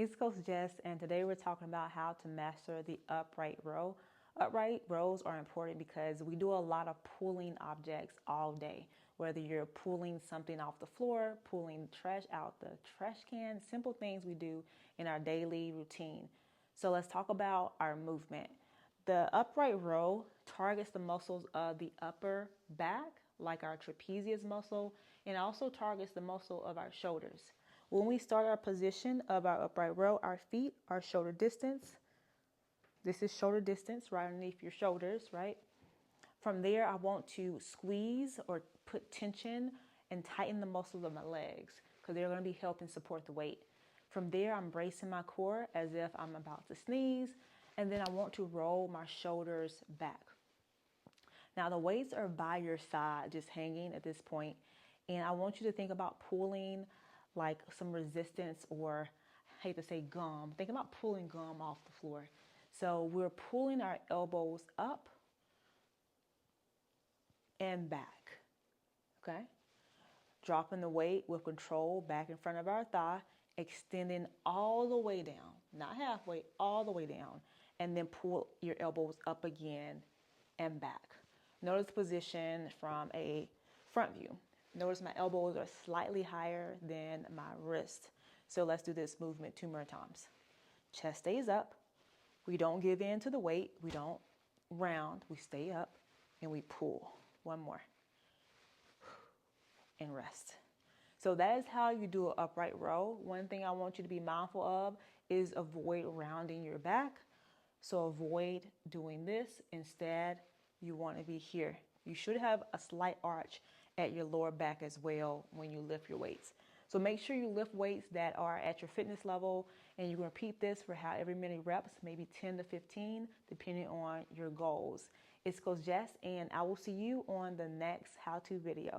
It's Coach Jess, and today we're talking about how to master the upright row. Upright rows are important because we do a lot of pulling objects all day. Whether you're pulling something off the floor, pulling trash out the trash can, simple things we do in our daily routine. So let's talk about our movement. The upright row targets the muscles of the upper back, like our trapezius muscle, and also targets the muscle of our shoulders. When we start our position of our upright row, our feet are shoulder distance. This is shoulder distance right underneath your shoulders, right? From there, I want to squeeze or put tension and tighten the muscles of my legs because they're going to be helping support the weight. From there, I'm bracing my core as if I'm about to sneeze, and then I want to roll my shoulders back. Now, the weights are by your side, just hanging at this point, and I want you to think about pulling like some resistance, or I hate to say gum. Think about pulling gum off the floor. So we're pulling our elbows up and back, okay? Dropping the weight with control back in front of our thigh, extending all the way down, not halfway, all the way down, and then pull your elbows up again and back. Notice the position from a front view. Notice my elbows are slightly higher than my wrist. So let's do this movement 2 more times. Chest stays up. We don't give in to the weight. We don't round. We stay up and we pull. 1 more. And rest. So that is how you do an upright row. One thing I want you to be mindful of is avoid rounding your back. So avoid doing this. Instead, you want to be here. You should have a slight arch at your lower back as well when you lift your weights. So make sure you lift weights that are at your fitness level, and you can repeat this for however many reps, maybe 10 to 15, depending on your goals. It's Coach Jess, and I will see you on the next how-to video.